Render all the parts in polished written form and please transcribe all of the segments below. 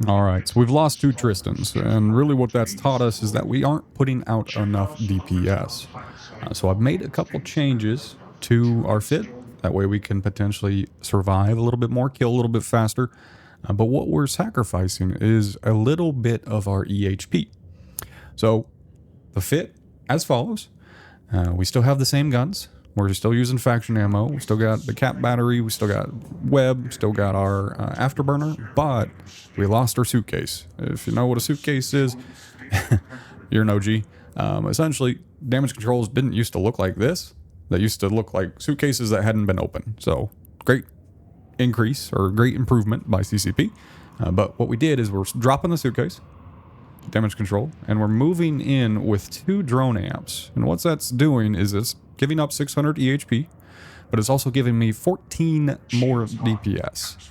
All right, so we've lost 2 Tristans, and really what that's taught us is that we aren't putting out enough DPS. So I've made a couple changes to our fit. That way we can potentially survive a little bit more, kill a little bit faster. But what we're sacrificing is a little bit of our EHP. So the fit as follows. We still have the same guns. We're still using faction ammo. We still got the cap battery. We still got web. Still got our afterburner. But we lost our suitcase. If you know what a suitcase is, you're an OG. Essentially, damage controls didn't used to look like this. They used to look like suitcases that hadn't been opened. So great increase or great improvement by CCP. But what we did is we're dropping the suitcase, damage control, and we're moving in with 2 drone amps. And what that's doing is it's giving up 600 EHP, but it's also giving me 14 more DPS.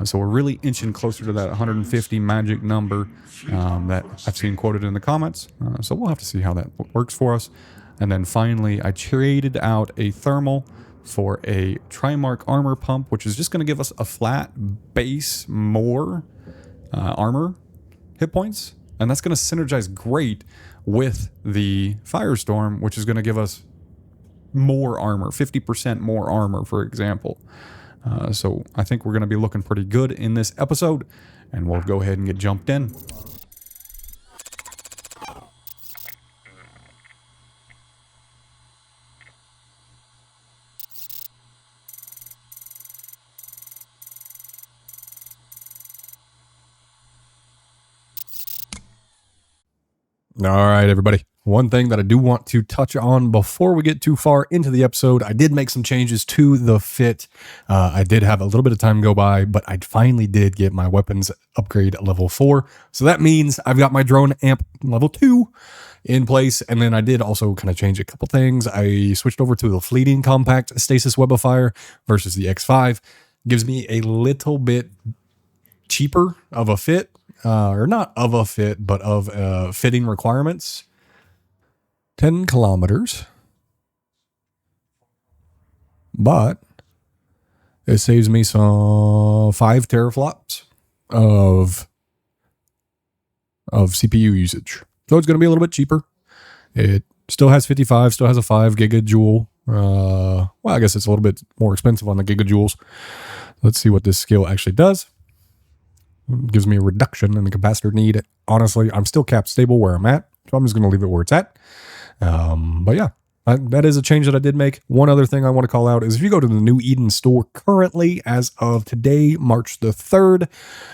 So we're really inching closer to that 150 magic number that I've seen quoted in the comments. So we'll have to see how that works for us. And then finally, I traded out a thermal for a Trimark Armor Pump, which is just going to give us a flat base more armor hit points. And that's going to synergize great with the Firestorm, which is going to give us more armor, 50% more armor, for example. So I think we're going to be looking pretty good in this episode, and we'll go ahead and get jumped in. All right, everybody. One thing that I do want to touch on before we get too far into the episode, I did make some changes to the fit. I did have a little bit of time go by, but I finally did get my weapons upgrade level 4. So that means I've got my drone amp level 2 in place. And then I did also kind of change a couple things. I switched over to the fleeting compact stasis web of fire versus the X5. Gives me a little bit cheaper of a fit. Or not of a fit, but of fitting requirements. 10 kilometers. But it saves me some 5 teraflops of CPU usage. So it's going to be a little bit cheaper. It still has 55, still has a 5 gigajoule. Well, I guess it's a little bit more expensive on the gigajoules. Let's see what this skill actually does. It gives me a reduction in the capacitor need. Honestly, I'm still cap stable where I'm at, so I'm just going to leave it where it's at. But yeah, that is a change that I did make. One other thing I want to call out is if you go to the New Eden store currently, as of today, March the 3rd,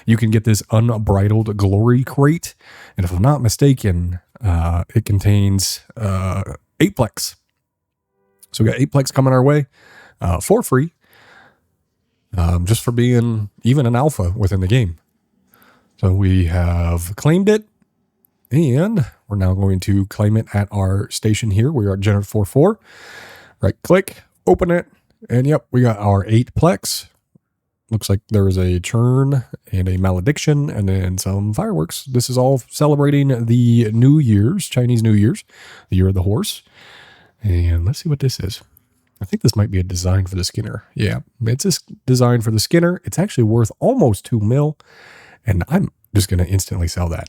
you can get this Unbridled Glory Crate. And if I'm not mistaken, it contains 8plex. So we got 8plex coming our way for free, just for being even an alpha within the game. So we have claimed it, and we're now going to claim it at our station here. We are at Generate 44. Right click, open it, and yep, we got our 8plex. Looks like there is a churn and a malediction and then some fireworks. This is all celebrating the New Year's, Chinese New Year's, the year of the horse. And let's see what this is. I think this might be a design for the Skinner. Yeah, it's a design for the Skinner. It's actually worth almost 2 mil. And I'm just going to instantly sell that.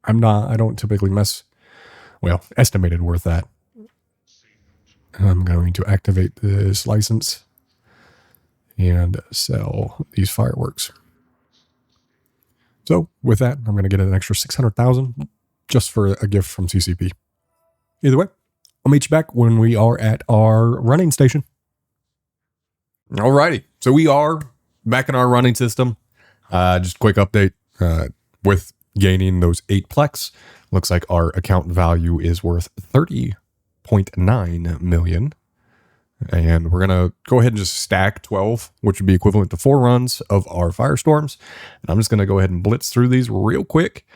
I don't typically estimated worth that. I'm going to activate this license and sell these fireworks. So with that, I'm going to get an extra 600,000 just for a gift from CCP. Either way, I'll meet you back when we are at our running station. Alrighty, so we are back in our running system. Just a quick update with gaining those 8plex. Looks like our account value is worth 30.9 million. And we're going to go ahead and just stack 12, which would be equivalent to 4 runs of our Firestorms. And I'm just going to go ahead and blitz through these real quick.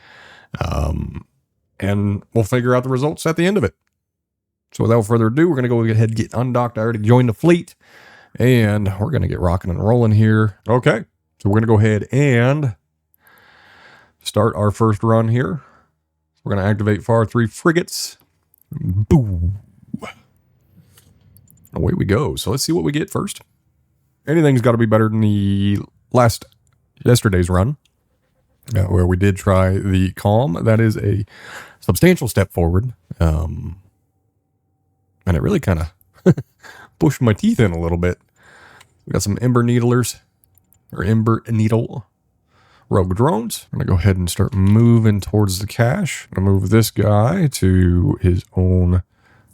And we'll figure out the results at the end of it. So without further ado, we're going to go ahead and get undocked. I already joined the fleet. And we're going to get rocking and rolling here. Okay. So we're going to go ahead and start our first run here. We're going to activate FAR 3 frigates. Boom. Away we go. So let's see what we get first. Anything's got to be better than yesterday's run. where we did try the Calm. That is a substantial step forward. And it really kind of pushed my teeth in a little bit. We got some Ember Needlers, or Ember Needle Rogue Drones. I'm going to go ahead and start moving towards the cache. I'm going to move this guy to his own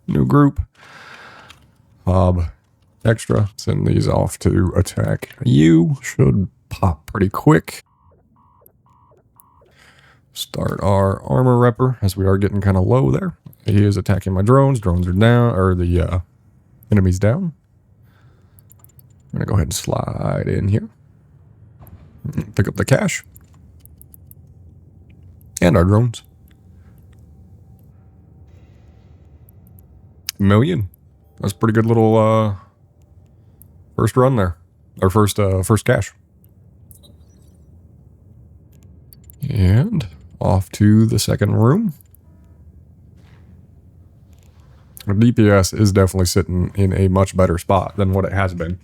new group. Hob extra. Send these off to attack you. Should pop pretty quick. Start our armor repper as we are getting kind of low there. He is attacking my drones. Drones are down, or the enemy's down. I'm going to go ahead and slide in here. Pick up the cache. And our drones. $1 million. That's a pretty good little first run there. Our first cache. And off to the second room. Our DPS is definitely sitting in a much better spot than what it has been.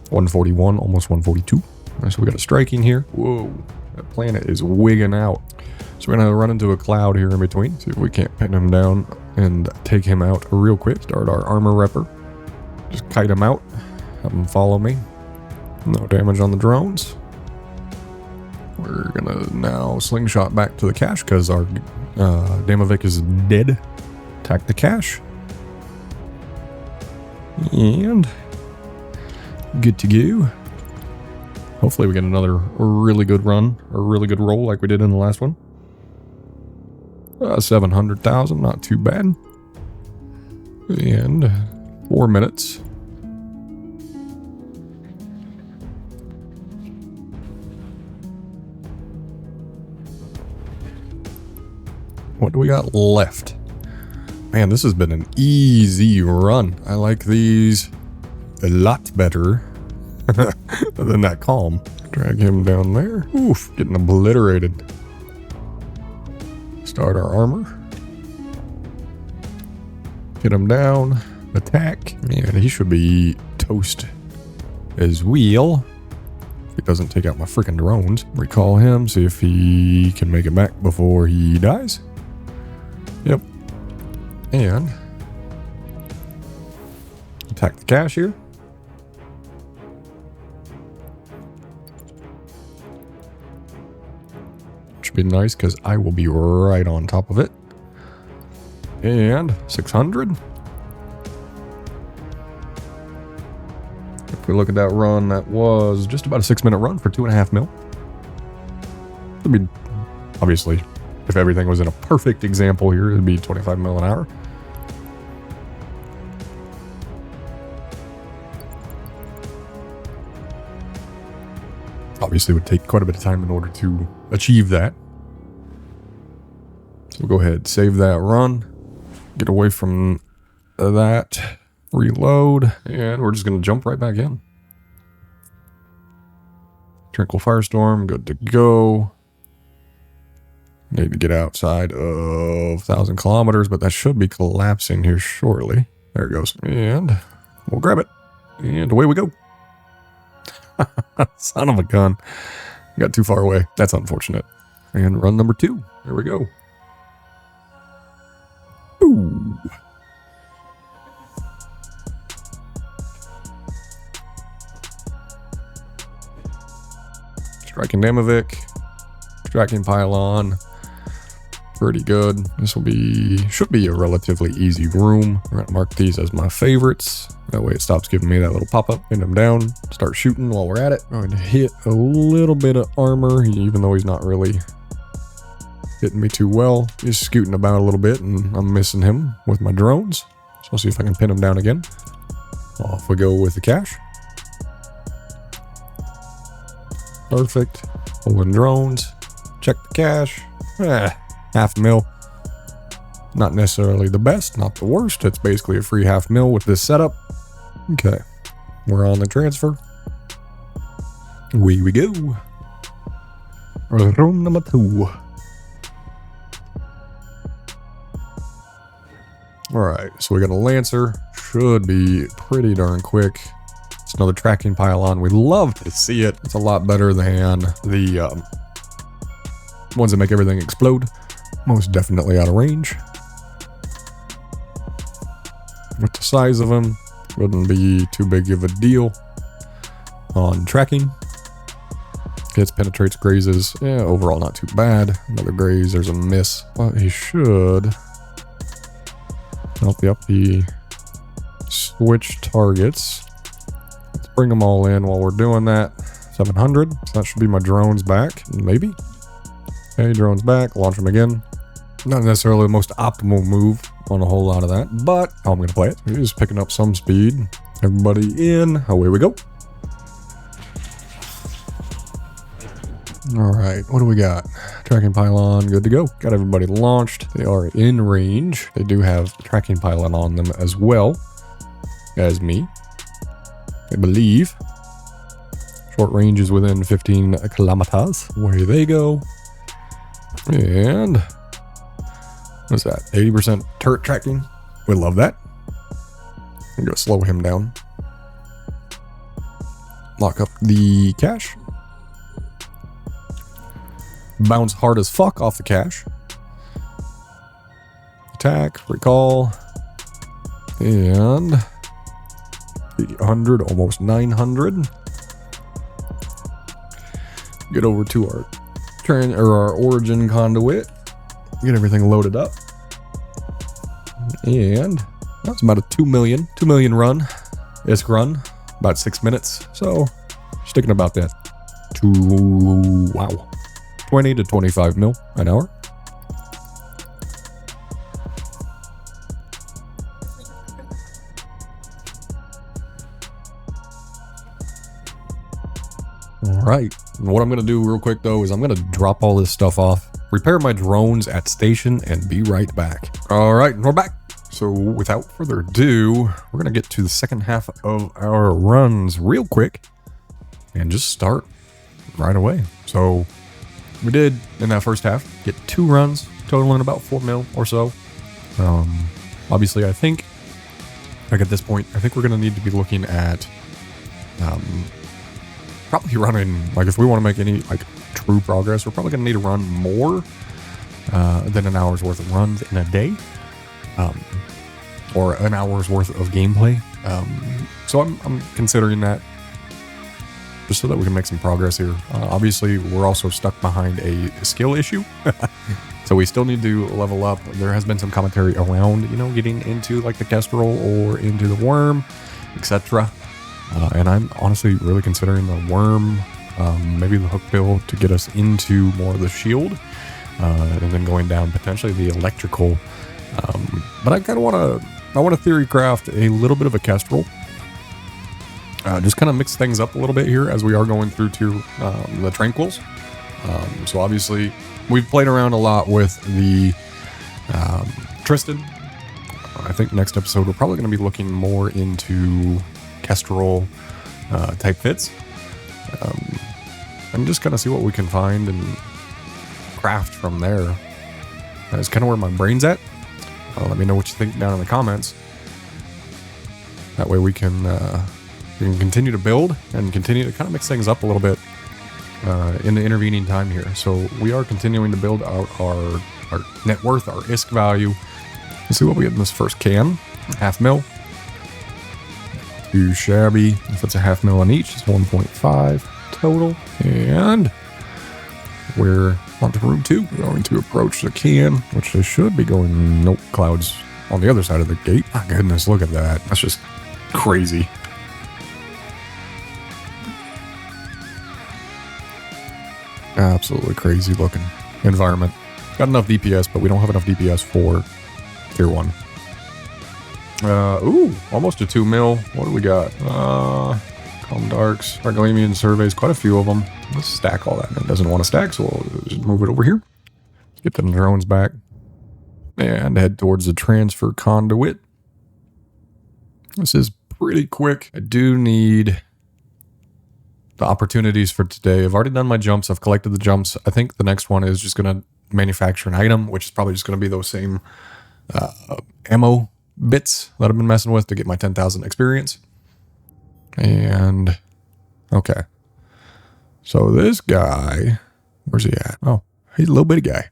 141, almost 142. All right, so we got a striking here. Whoa, that planet is wigging out. So we're gonna run into a cloud here in between. See if we can't pin him down and take him out real quick. Start our armor repper. Just kite him out. Have him follow me. No damage on the drones. We're gonna now slingshot back to the cache because our Damovic is dead. Attack the cache. And good to go. Hopefully we get another really good run, or really good roll like we did in the last one. 700,000, not too bad. And 4 minutes. What do we got left? Man, this has been an easy run. I like these a lot better than that Calm. Drag him down there. Oof, getting obliterated. Start our armor. Hit him down. Attack. Man, he should be toast as well. If he doesn't take out my freaking drones. Recall him, see if he can make it back before he dies. Yep. And attack the cache here. Should be nice because I will be right on top of it. And 600. If we look at that run, that was just about a 6-minute run for 2.5 mil. I mean, obviously, if everything was in a perfect example here, it'd be 25 mil an hour. Obviously, it would take quite a bit of time in order to achieve that. So we'll go ahead, save that run, get away from that, reload, and we're just going to jump right back in. Trinkle Firestorm, good to go. Need to get outside of 1,000 kilometers, but that should be collapsing here shortly. There it goes. And we'll grab it. And away we go. Son of a gun. Got too far away. That's unfortunate. And run number 2. There we go. Ooh. Striking Damovic. Striking Pylon. Pretty good. This will should be a relatively easy room. I'm going to mark these as my favorites. That way it stops giving me that little pop-up. Pin him down. Start shooting while we're at it. I'm going to hit a little bit of armor, even though he's not really hitting me too well. He's scooting about a little bit, and I'm missing him with my drones. So I'll see if I can pin him down again. Off we go with the cache. Perfect. Pulling drones. Check the cache. 0.5 mil. Not necessarily the best, not the worst. It's basically a free 0.5 mil with this setup. Okay. We're on the transfer. Away we go. Room number 2. Alright, so we got a Lancer. Should be pretty darn quick. It's another tracking pylon. We love to see it. It's a lot better than the ones that make everything explode. Most definitely out of range. With the size of them, wouldn't be too big of a deal on tracking. Hits, penetrates, grazes. Yeah, overall not too bad. Another graze, there's a miss. But he should help up the switch targets. Let's bring them all in while we're doing that. 700. So that should be my drones back. Maybe. Okay, drones back. Launch them again. Not necessarily the most optimal move on a whole lot of that, but how I'm going to play it. We're just picking up some speed. Everybody in. Away we go. All right, what do we got? Tracking pylon, good to go. Got everybody launched. They are in range. They do have the tracking pylon on them as well as me, I believe. Short range is within 15 kilometers. Away they go. And what's that? 80% turret tracking. We love that. I'm gonna slow him down. Lock up the cache. Bounce hard as fuck off the cache. Attack, recall. And 800, almost 900. Get over to our our origin conduit. Get everything loaded up. And that's about a 2 million run. ISK run. About 6 minutes. So sticking about that. 20 to 25 mil an hour. All right. And what I'm going to do real quick, though, is I'm going to drop all this stuff off, repair my drones at station, and be right back. All right. We're back. So without further ado, we're going to get to the second half of our runs real quick and just start right away. So we did, in that first half, get 2 runs, totaling about 4 mil or so. Obviously, I think, like at this point, I think we're going to need to be looking at probably running, like if we want to make any like true progress, we're probably going to need to run more than an hour's worth of runs in a day. Or an hour's worth of gameplay. So I'm considering that just so that we can make some progress here. Obviously, we're also stuck behind a skill issue. So we still need to level up. There has been some commentary around, you know, getting into like the Kestrel or into the Worm, etc. And I'm honestly really considering the Worm, maybe the Hook Bill to get us into more of the Shield, and then going down potentially the Electrical. But I kind of want to theory craft a little bit of a Kestrel. Just kind of mix things up a little bit here as we are going through to the Tranquils. So obviously we've played around a lot with the Tristan. I think next episode we're probably going to be looking more into Kestrel type fits. And just kind of see what we can find and craft from there. That's kind of where my brain's at. Let me know what you think down in the comments. That way we can continue to build and continue to kind of mix things up a little bit in the intervening time here. So we are continuing to build out our net worth, our ISK value. Let's see what we get in this first can. 0.5 mil. Too shabby. If it's a 0.5 mil on each, it's 1.5 total. And we're on to room 2. We're going to approach the can, which they should be going, nope, clouds on the other side of the gate. My goodness, look at that. That's just crazy. Absolutely crazy looking environment. Got enough DPS, but we don't have enough DPS for tier 1. Ooh, almost a 2 mil. What do we got? Calm Darks, Triglavian surveys, quite a few of them. Let's stack all that. It doesn't want to stack, so we'll just move it over here. Get them drones back. And head towards the transfer conduit. This is pretty quick. I do need the opportunities for today. I've already done my jumps. I've collected the jumps. I think the next one is just going to manufacture an item, which is probably just going to be those same ammo bits that I've been messing with to get my 10,000 experience. And okay. So this guy, where's he at? Oh, he's a little bitty guy.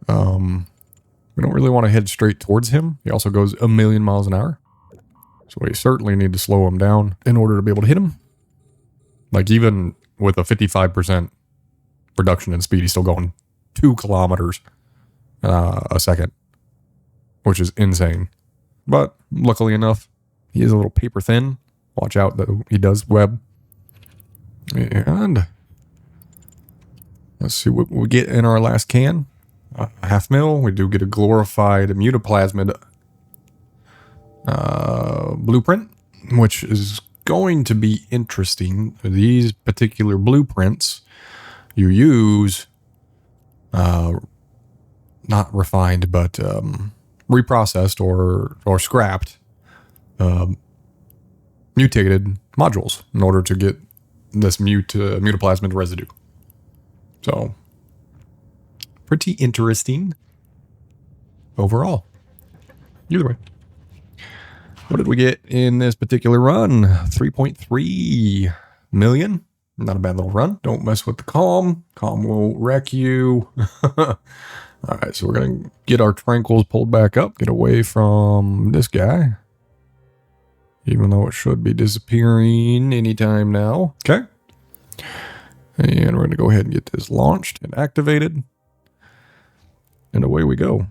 We don't really want to head straight towards him. He also goes 1,000,000 miles an hour. So we certainly need to slow him down in order to be able to hit him. Like even with a 55% reduction in speed, he's still going 2 kilometers a second, which is insane. But luckily enough, he is a little paper thin. Watch out that he does web. And let's see what we get in our last can. 1/2 mil. We do get a glorified mutaplasmid blueprint, which is going to be interesting. These particular blueprints you use, not refined, but reprocessed or scrapped mutated modules in order to get this mutaplasmid residue. So pretty interesting overall. Either way. What did we get in this particular run? 3.3 million. Not a bad little run. Don't mess with the Calm. Calm will wreck you. All right, so we're going to get our tranquils pulled back up. Get away from this guy. Even though it should be disappearing anytime now. Okay. And we're going to go ahead and get this launched and activated. And away we go.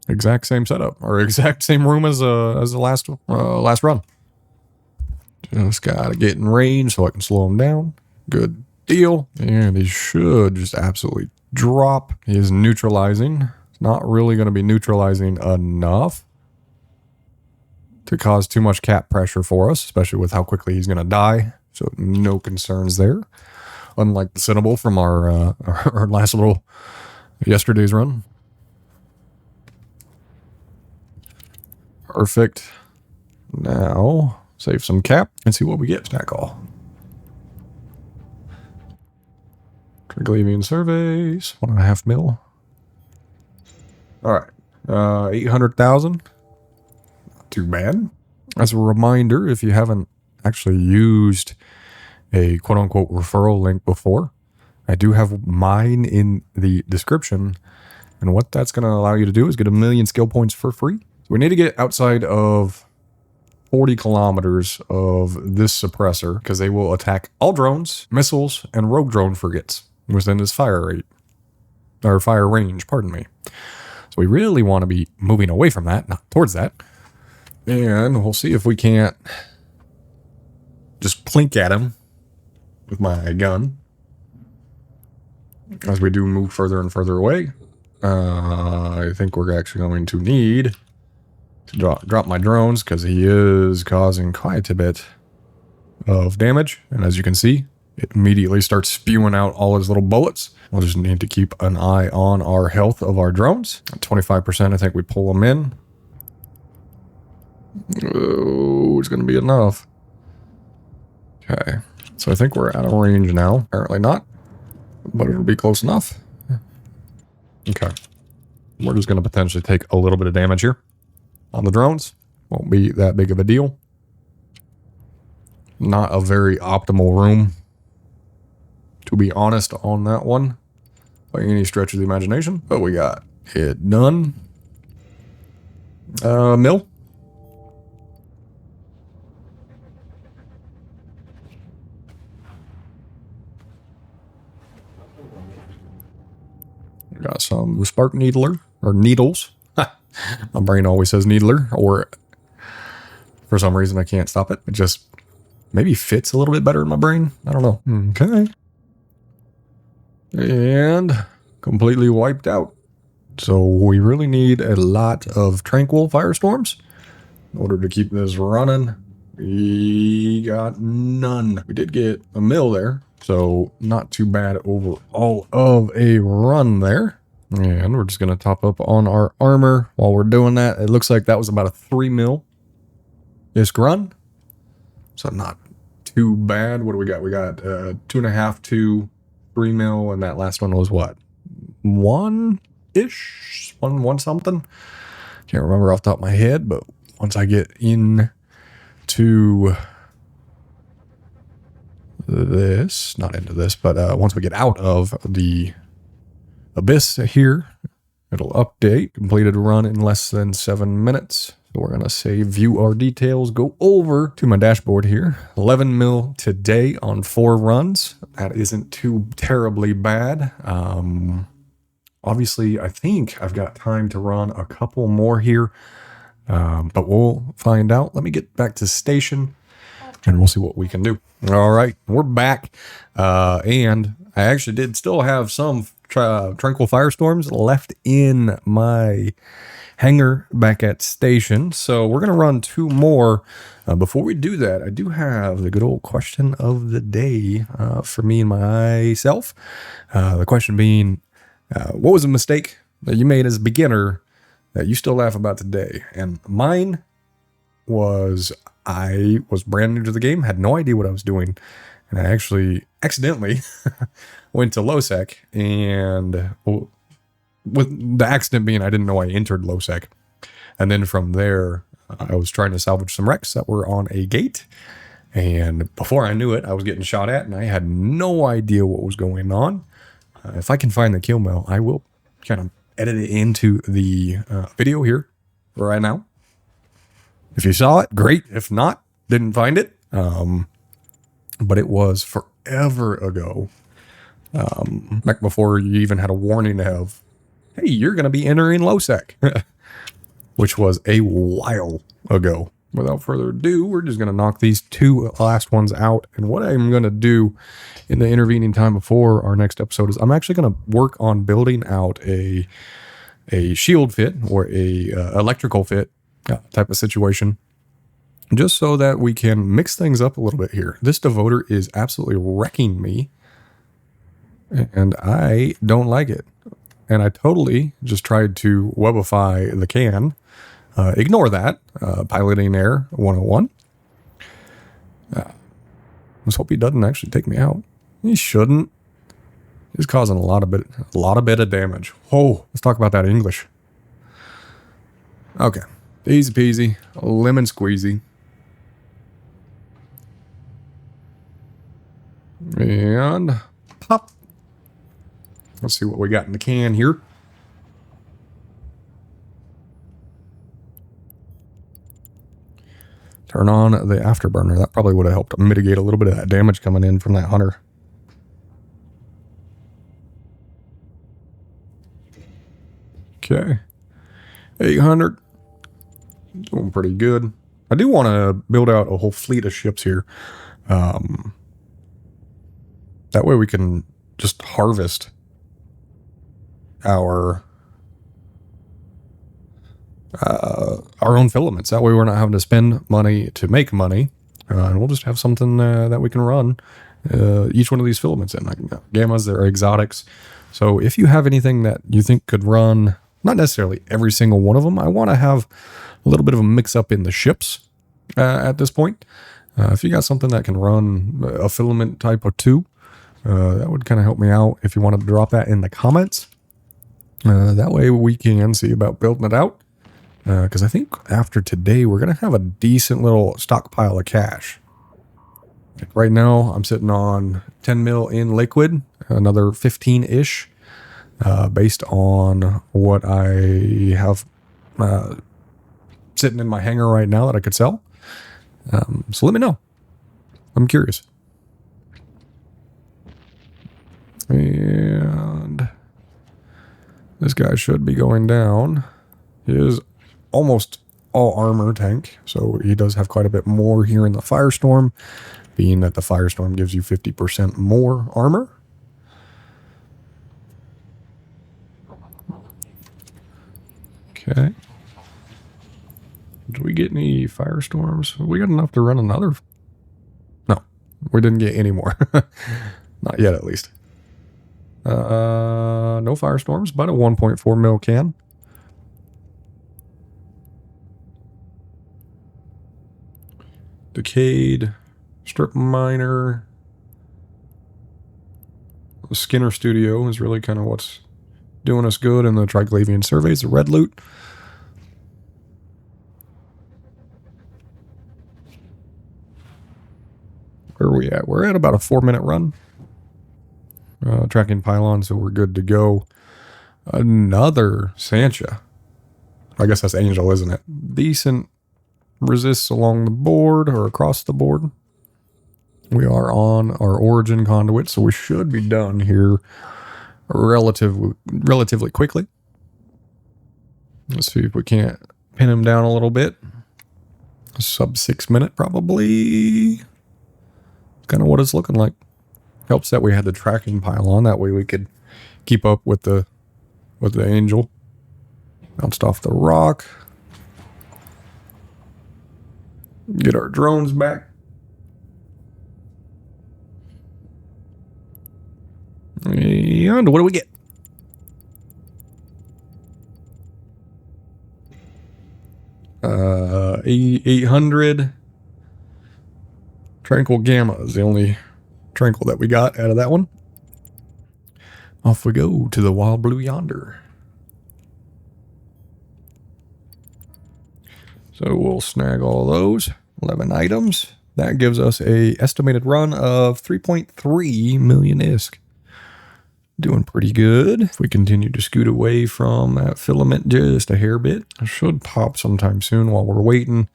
Exact same setup, or exact same room as the last run. Just gotta get in range so I can slow him down. Good deal. And he should just absolutely drop. He is neutralizing. It's not really going to be neutralizing enough to cause too much cap pressure for us, especially with how quickly he's going to die. So no concerns there. Unlike the Cinnable from our last little yesterday's run. Perfect. Now, save some cap and see what we get. Snack all. Triglavian surveys. 1.5 mil. All right. 800,000. Not too bad. As a reminder, if you haven't actually used a quote-unquote referral link before, I do have mine in the description. And what that's going to allow you to do is get 1,000,000 skill points for free. So we need to get outside of 40 kilometers of this suppressor because they will attack all drones, missiles, and rogue drone frigates within this fire rate, or fire range, pardon me. So we really want to be moving away from that, not towards that. And we'll see if we can't just plink at him with my gun as we do move further and further away. I think we're actually going to need to drop my drones because he is causing quite a bit of damage. And as you can see, it immediately starts spewing out all his little bullets. We'll just need to keep an eye on our health of our drones. At 25%, I think we pull them in. Oh, it's going to be enough. Okay. So I think we're out of range now. Apparently not. But it'll be close enough. Okay. We're just going to potentially take a little bit of damage here on the drones. Won't be that big of a deal. Not a very optimal room, to be honest, on that one, by any stretch of the imagination. But we got it done. Mill. Got some spark needler, or needles. My brain always says needler, or for some reason I can't stop it. It just maybe fits a little bit better in my brain. I don't know. Okay. And completely wiped out. So we really need a lot of tranquil firestorms in order to keep this running. We got none. We did get a mill there, so not too bad overall of a run there. And we're just going to top up on our armor while we're doing that. It looks like that was about a 3 mil-ish run. So not too bad. What do we got? We got 2.5 to 3 mil, and that last one was what? 1? ish, one something. Can't remember off the top of my head, but once I get into this, not into this, but once we get out of the abyss here, it'll update. Completed a run in less than 7 minutes. So we're gonna say view our details, go over to my dashboard here. 11 mil today on 4 runs. That isn't too terribly bad. Obviously, I think I've got time to run a couple more here, but we'll find out. Let me get back to station and we'll see what we can do. All right, we're back. And I actually did still have some Tranquil Firestorms left in my hangar back at station. So we're going to run 2 more. Before we do that, I do have the good old question of the day for me and myself. The question being, what was a mistake that you made as a beginner that you still laugh about today? And mine was, I was brand new to the game, had no idea what I was doing, and I actually accidentally went to low sec, and with the accident being I didn't know I entered low sec. And then from there, I was trying to salvage some wrecks that were on a gate, and before I knew it, I was getting shot at, and I had no idea what was going on. If I can find the kill mail, I will kind of edit it into the video here right now. If you saw it, great. If not, didn't find it. But it was forever ago. Back before you even had a warning of, hey, you're going to be entering low sec, which was a while ago. Without further ado, we're just going to knock these 2 last ones out. And what I'm going to do in the intervening time before our next episode is I'm actually going to work on building out a shield fit or a electrical fit type of situation, just so that we can mix things up a little bit here. This devoter is absolutely wrecking me, and I don't like it. And I totally just tried to webify the can. Ignore that. Piloting error 101. Let's hope he doesn't actually take me out. He shouldn't. He's causing a lot of bit of damage. Oh, let's talk about that English. Okay. Easy peasy. Lemon squeezy. And pop. Let's see what we got in the can here. Turn on the afterburner. That probably would have helped mitigate a little bit of that damage coming in from that hunter. Okay. 800. Doing pretty good. I do want to build out a whole fleet of ships here. That way we can just harvest our own filaments. That way we're not having to spend money to make money, and we'll just have something that we can run each one of these filaments in. Like gammas, they're exotics. So if you have anything that you think could run, not necessarily every single one of them, I want to have a little bit of a mix up in the ships at this point. If you got something that can run a filament type of 2, that would kind of help me out. If you want to drop that in the comments, that way we can see about building it out. Because I think after today, we're going to have a decent little stockpile of cash. Like right now, I'm sitting on 10 mil in liquid, another 15-ish, based on what I have sitting in my hangar right now that I could sell. So let me know. I'm curious. And this guy should be going down. He is almost all armor tank, so he does have quite a bit more here in the Firestorm, being that the Firestorm gives you 50% more armor. Okay. Did we get any Firestorms? We got enough to run another. No, we didn't get any more. Not yet, at least. No Firestorms, but a 1.4 mil can. Decayed, strip miner. The Skinner Studio is really kind of what's doing us good in the Triglavian surveys, the red loot. Where are we at? We're at about a 4-minute run. Tracking pylon, so we're good to go. Another Sancha. I guess that's Angel, isn't it? Decent resists along the board or across the board. We are on our origin conduit, so we should be done here relatively quickly. Let's see if we can't pin him down a little bit. Sub 6 minute probably. Kind of what it's looking like. Helps that we had the tracking pylon. That way we could keep up with the Angel. Bounced off the rock. Get our drones back. And what do we get? 800 Tranquil Gamma is the only Tranquil that we got out of that one. Off we go to the wild blue yonder. So we'll snag all those 11 items. That gives us a estimated run of 3.3 million ISK. Doing pretty good. If we continue to scoot away from that filament just a hair bit, it should pop sometime soon while we're waiting.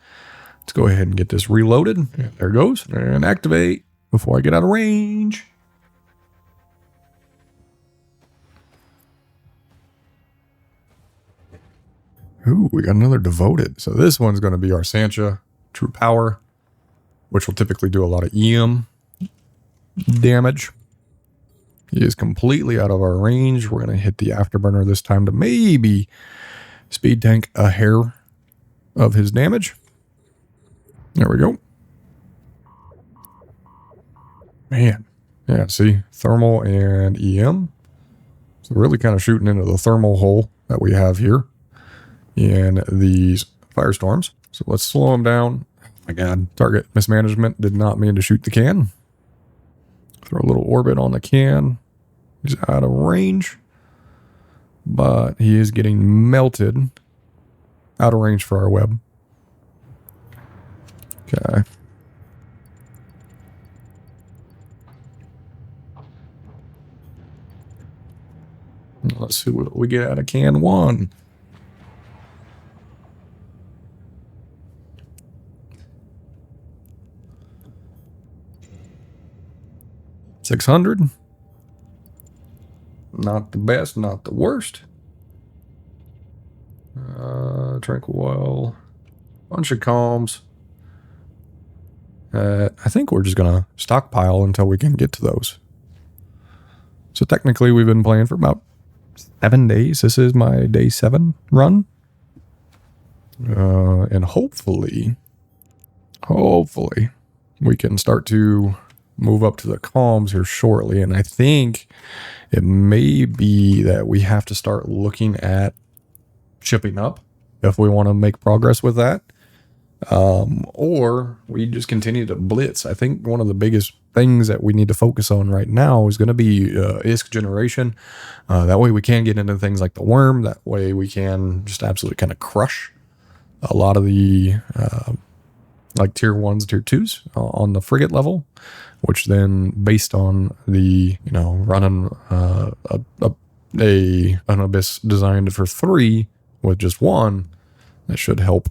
Let's go ahead and get this reloaded. Yeah, there it goes. And activate before I get out of range. Ooh, we got another devoted. So this one's going to be our Sancha True Power, which will typically do a lot of EM damage. He is completely out of our range. We're going to hit the afterburner this time to maybe speed tank a hair of his damage. There we go. Man. Yeah, see? Thermal and EM. So really kind of shooting into the thermal hole that we have here in these firestorms. So let's slow him down. Oh my God. Target mismanagement. Did not mean to shoot the can. Throw a little orbit on the can. He's out of range. But he is getting melted. Out of range for our web. Okay. Let's see what we get out of can 1. $600. Not the best, not the worst. Tranquil Oil. Bunch of calms. I think we're just gonna stockpile until we can get to those. So technically we've been playing for about 7 days. This is my day 7 run. And hopefully we can start to move up to the calms here shortly. And I think it may be that we have to start looking at shipping up if we want to make progress with that. Or we just continue to blitz. I think one of the biggest things that we need to focus on right now is going to be ISK generation. That way we can get into things like the worm. That way we can just absolutely kind of crush a lot of the like tier 1s, tier 2s on the frigate level, which then based on the, running an abyss designed for 3 with just 1, that should help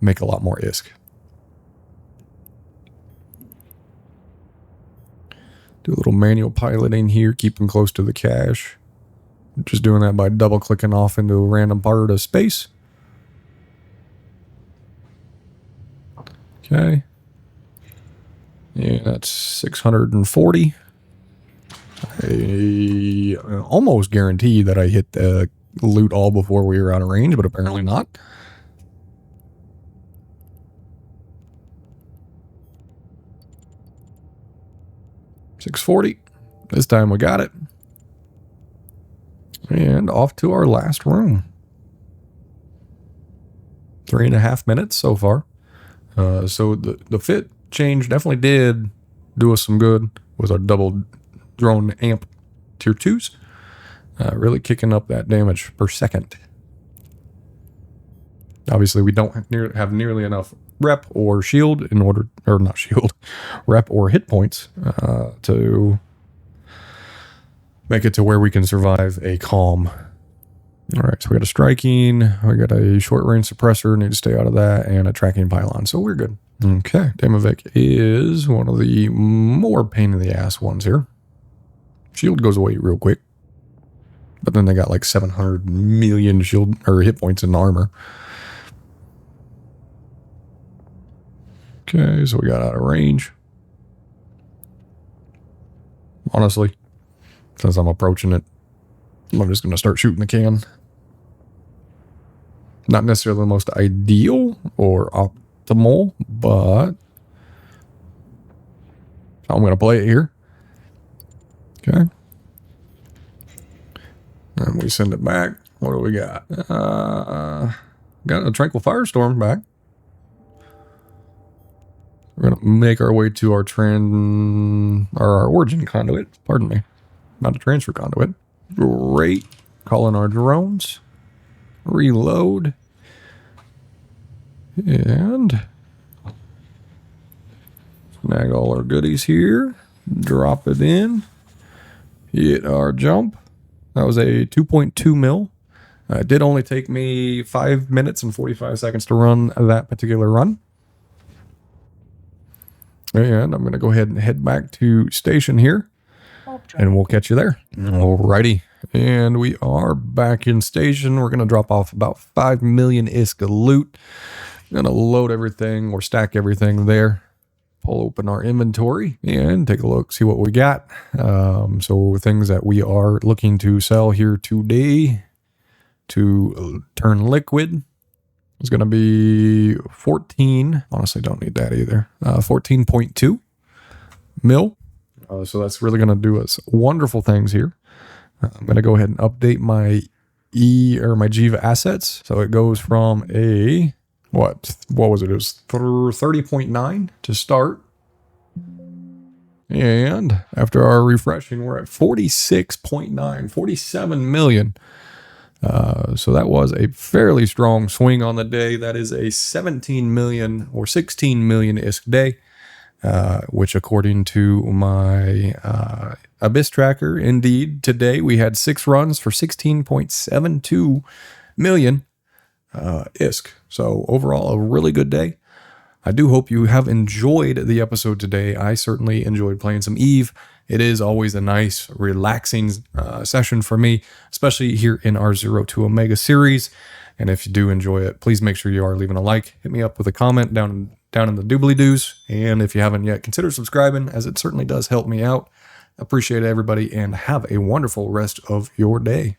make a lot more ISK. Do a little manual piloting here, keep them close to the cache. Just doing that by double clicking off into a random part of space. Okay. Yeah, that's 640. I almost guaranteed that I hit the loot all before we were out of range, but apparently not. $640. This time we got it. And off to our last room. 3.5 minutes so far. So the fit change definitely did do us some good with our double drone amp tier 2s. Really kicking up that damage per second. Obviously, we don't have nearly enough rep or shield in order, or not shield, rep or hit points to make it to where we can survive a calm. All right, so we got a striking, we got a short range suppressor, need to stay out of that, and a tracking pylon, so we're good. Okay, Damavik is one of the more pain in the ass ones here. Shield goes away real quick, but then they got like 700 million shield or hit points in armor. Okay, so we got out of range. Honestly, since I'm approaching it, I'm just going to start shooting the can. Not necessarily the most ideal or optimal, but I'm going to play it here. Okay. And we send it back. What do we got? Got a Tranquil Firestorm back. We're going to make our way to our our origin conduit. Pardon me. Not a transfer conduit. Great. Calling our drones. Reload. And snag all our goodies here. Drop it in. Hit our jump. That was a 2.2 mil. It did only take me 5 minutes and 45 seconds to run that particular run. And I'm going to go ahead and head back to station here. And we'll catch you there. Alrighty. And we are back in station. We're going to drop off about 5 million ISK of loot. Going to load everything or stack everything there. Pull open our inventory and take a look, see what we got. So things that we are looking to sell here today to turn liquid is going to be 14. Honestly, don't need that either. 14.2 mil. So that's really going to do us wonderful things here. I'm going to go ahead and update my my Jiva assets. So it goes from a, what was it? It was 30.9 to start. And after our refreshing, we're at 46.9, 47 million. So that was a fairly strong swing on the day. That is a 17 million or 16 million ISK day. Which according to my Abyss tracker, indeed, today we had 6 runs for 16.72 million ISK. So overall, a really good day. I do hope you have enjoyed the episode today. I certainly enjoyed playing some EVE. It is always a nice, relaxing session for me, especially here in our 0 to Omega series. And if you do enjoy it, please make sure you are leaving a like. Hit me up with a comment down in the doobly-doos. And if you haven't yet, consider subscribing, as it certainly does help me out. Appreciate it, everybody, and have a wonderful rest of your day.